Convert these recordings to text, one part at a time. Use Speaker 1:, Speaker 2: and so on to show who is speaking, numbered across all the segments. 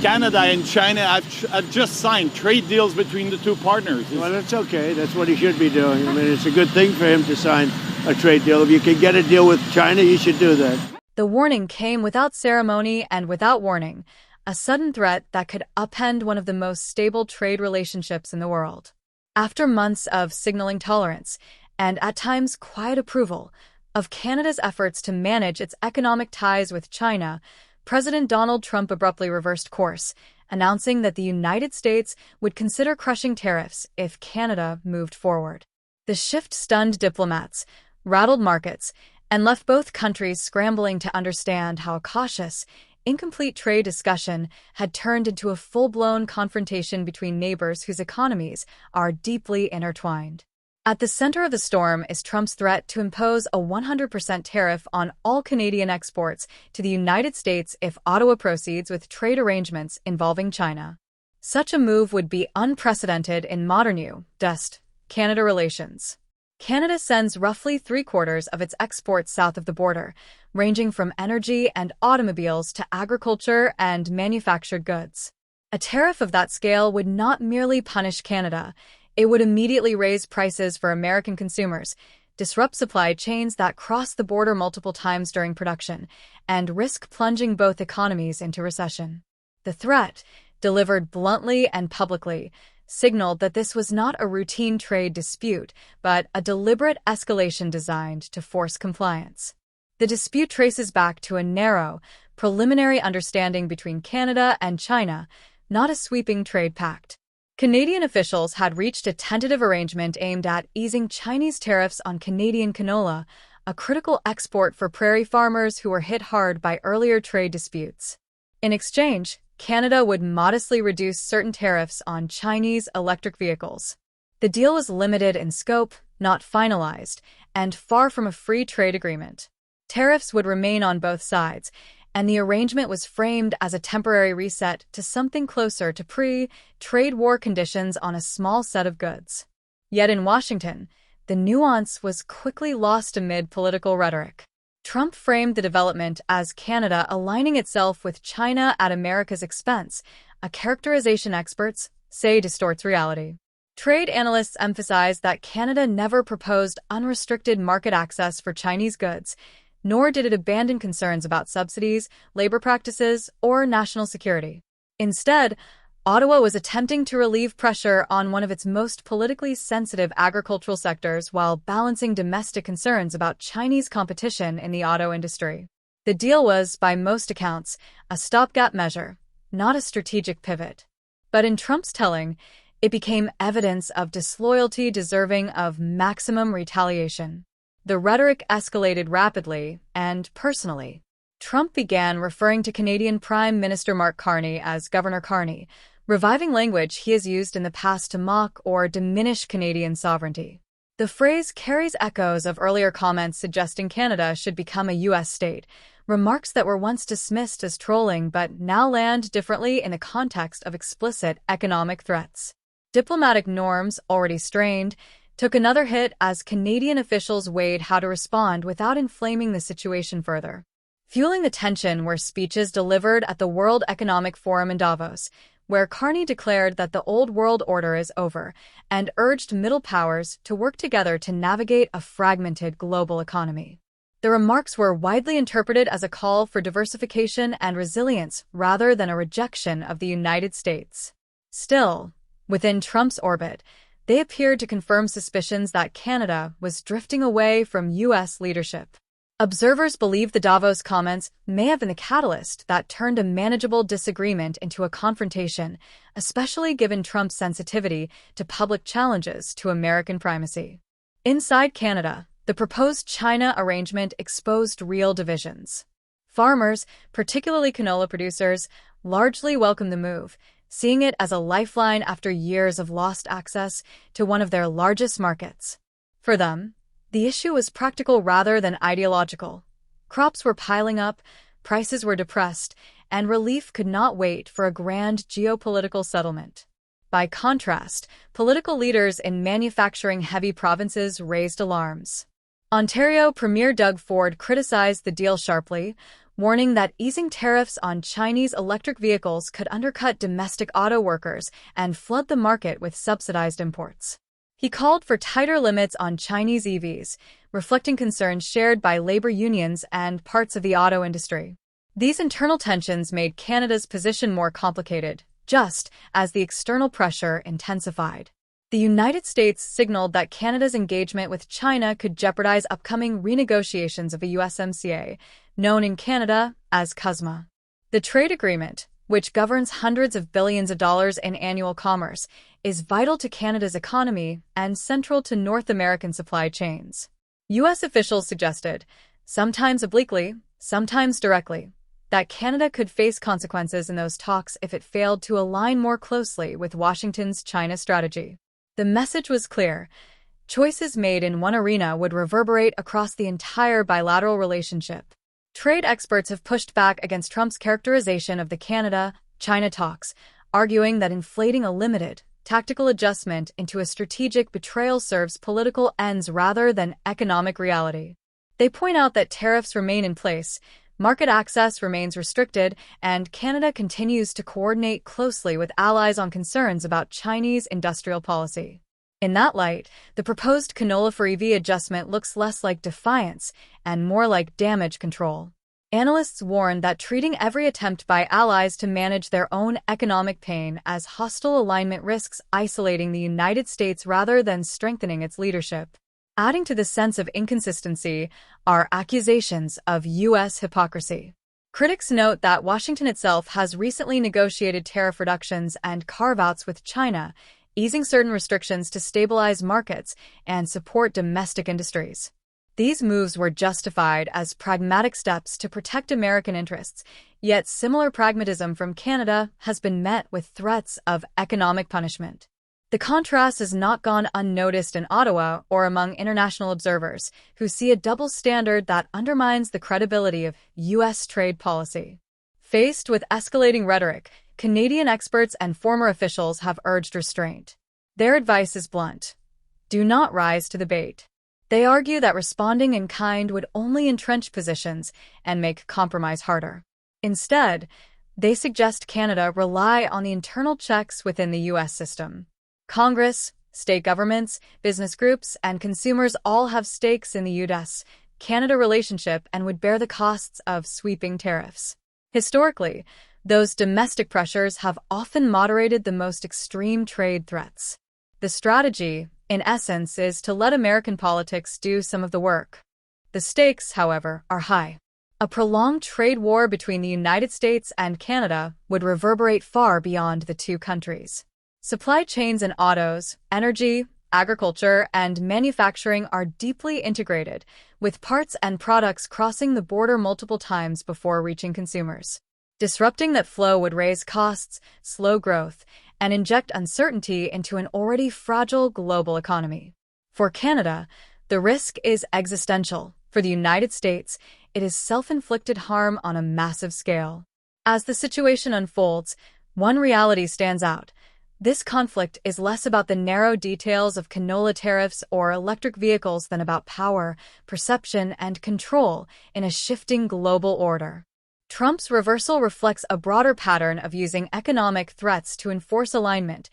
Speaker 1: Canada and China have just signed trade deals between the two partners.
Speaker 2: Well, that's okay. That's what he should be doing. I mean, it's a good thing for him to sign a trade deal. If you can get a deal with China, you should do that.
Speaker 3: The warning came without ceremony and without warning, a sudden threat that could upend one of the most stable trade relationships in the world. After months of signaling tolerance, and at times quiet approval, of Canada's efforts to manage its economic ties with China, President Donald Trump abruptly reversed course, announcing that the United States would consider crushing tariffs if Canada moved forward. The shift stunned diplomats, rattled markets, and left both countries scrambling to understand how a cautious, incomplete trade discussion had turned into a full-blown confrontation between neighbors whose economies are deeply intertwined. At the center of the storm is Trump's threat to impose a 100% tariff on all Canadian exports to the United States if Ottawa proceeds with trade arrangements involving China. Such a move would be unprecedented in modern U.S. Canada relations. Canada sends roughly three-quarters of its exports south of the border, ranging from energy and automobiles to agriculture and manufactured goods. A tariff of that scale would not merely punish Canada. It would immediately raise prices for American consumers, disrupt supply chains that cross the border multiple times during production, and risk plunging both economies into recession. The threat, delivered bluntly and publicly, signaled that this was not a routine trade dispute, but a deliberate escalation designed to force compliance. The dispute traces back to a narrow, preliminary understanding between Canada and China, not a sweeping trade pact. Canadian officials had reached a tentative arrangement aimed at easing Chinese tariffs on Canadian canola, a critical export for prairie farmers who were hit hard by earlier trade disputes. In exchange, Canada would modestly reduce certain tariffs on Chinese electric vehicles. The deal was limited in scope, not finalized, and far from a free trade agreement. Tariffs would remain on both sides, and the arrangement was framed as a temporary reset to something closer to pre-trade war conditions on a small set of goods. Yet in Washington, the nuance was quickly lost amid political rhetoric. Trump framed the development as Canada aligning itself with China at America's expense, a characterization experts say distorts reality. Trade analysts emphasize that Canada never proposed unrestricted market access for Chinese goods, nor did it abandon concerns about subsidies, labor practices, or national security. Instead, Ottawa was attempting to relieve pressure on one of its most politically sensitive agricultural sectors while balancing domestic concerns about Chinese competition in the auto industry. The deal was, by most accounts, a stopgap measure, not a strategic pivot. But in Trump's telling, it became evidence of disloyalty deserving of maximum retaliation. The rhetoric escalated rapidly and personally. Trump began referring to Canadian Prime Minister Mark Carney as Governor Carney, reviving language he has used in the past to mock or diminish Canadian sovereignty. The phrase carries echoes of earlier comments suggesting Canada should become a U.S. state, remarks that were once dismissed as trolling but now land differently in the context of explicit economic threats. Diplomatic norms, already strained, took another hit as Canadian officials weighed how to respond without inflaming the situation further. Fueling the tension were speeches delivered at the World Economic Forum in Davos, where Carney declared that the old world order is over and urged middle powers to work together to navigate a fragmented global economy. The remarks were widely interpreted as a call for diversification and resilience rather than a rejection of the United States. Still, within Trump's orbit, they appeared to confirm suspicions that Canada was drifting away from U.S. leadership. Observers believe the Davos comments may have been the catalyst that turned a manageable disagreement into a confrontation, especially given Trump's sensitivity to public challenges to American primacy. Inside Canada, the proposed China arrangement exposed real divisions. Farmers, particularly canola producers, largely welcomed the move, seeing it as a lifeline after years of lost access to one of their largest markets. For them, the issue was practical rather than ideological. Crops were piling up, prices were depressed, and relief could not wait for a grand geopolitical settlement. By contrast, political leaders in manufacturing-heavy provinces raised alarms. Ontario Premier Doug Ford criticized the deal sharply, warning that easing tariffs on Chinese electric vehicles could undercut domestic auto workers and flood the market with subsidized imports. He called for tighter limits on Chinese EVs, reflecting concerns shared by labor unions and parts of the auto industry. These internal tensions made Canada's position more complicated, just as the external pressure intensified. The United States signaled that Canada's engagement with China could jeopardize upcoming renegotiations of a USMCA, known in Canada as CUSMA. The trade agreement, which governs hundreds of billions of dollars in annual commerce, is vital to Canada's economy and central to North American supply chains. U.S. officials suggested, sometimes obliquely, sometimes directly, that Canada could face consequences in those talks if it failed to align more closely with Washington's China strategy. The message was clear. Choices made in one arena would reverberate across the entire bilateral relationship. Trade experts have pushed back against Trump's characterization of the Canada-China talks, arguing that inflating a limited, tactical adjustment into a strategic betrayal serves political ends rather than economic reality. They point out that tariffs remain in place, market access remains restricted, and Canada continues to coordinate closely with allies on concerns about Chinese industrial policy. In that light, the proposed canola for EV adjustment looks less like defiance and more like damage control. Analysts warn that treating every attempt by allies to manage their own economic pain as hostile alignment risks isolating the United States rather than strengthening its leadership. Adding to the sense of inconsistency are accusations of U.S. hypocrisy. Critics note that Washington itself has recently negotiated tariff reductions and carve-outs with China, easing certain restrictions to stabilize markets and support domestic industries. These moves were justified as pragmatic steps to protect American interests, yet similar pragmatism from Canada has been met with threats of economic punishment. The contrast has not gone unnoticed in Ottawa or among international observers, who see a double standard that undermines the credibility of U.S. trade policy. Faced with escalating rhetoric, Canadian experts and former officials have urged restraint. Their advice is blunt. Do not rise to the bait. They argue that responding in kind would only entrench positions and make compromise harder. Instead, they suggest Canada rely on the internal checks within the U.S. system. Congress, state governments, business groups, and consumers all have stakes in the U.S.-Canada relationship and would bear the costs of sweeping tariffs. Historically, those domestic pressures have often moderated the most extreme trade threats. The strategy, in essence, is to let American politics do some of the work. The stakes, however, are high. A prolonged trade war between the United States and Canada would reverberate far beyond the two countries. Supply chains in autos, energy, agriculture, and manufacturing are deeply integrated, with parts and products crossing the border multiple times before reaching consumers. Disrupting that flow would raise costs, slow growth, and inject uncertainty into an already fragile global economy. For Canada, the risk is existential. For the United States, it is self-inflicted harm on a massive scale. As the situation unfolds, one reality stands out. This conflict is less about the narrow details of canola tariffs or electric vehicles than about power, perception, and control in a shifting global order. Trump's reversal reflects a broader pattern of using economic threats to enforce alignment,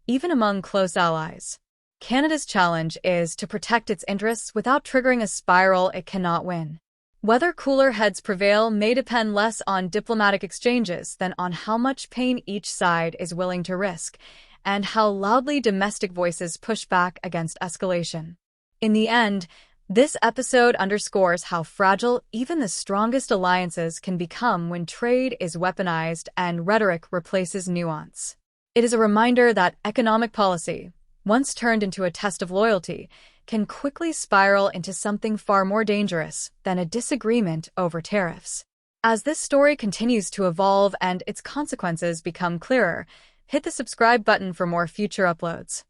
Speaker 3: even among close allies. Canada's challenge is to protect its interests without triggering a spiral it cannot win. Whether cooler heads prevail may depend less on diplomatic exchanges than on how much pain each side is willing to risk, and how loudly domestic voices push back against escalation. In the end, this episode underscores how fragile even the strongest alliances can become when trade is weaponized and rhetoric replaces nuance. It is a reminder that economic policy, once turned into a test of loyalty, can quickly spiral into something far more dangerous than a disagreement over tariffs. As this story continues to evolve and its consequences become clearer, hit the subscribe button for more future uploads.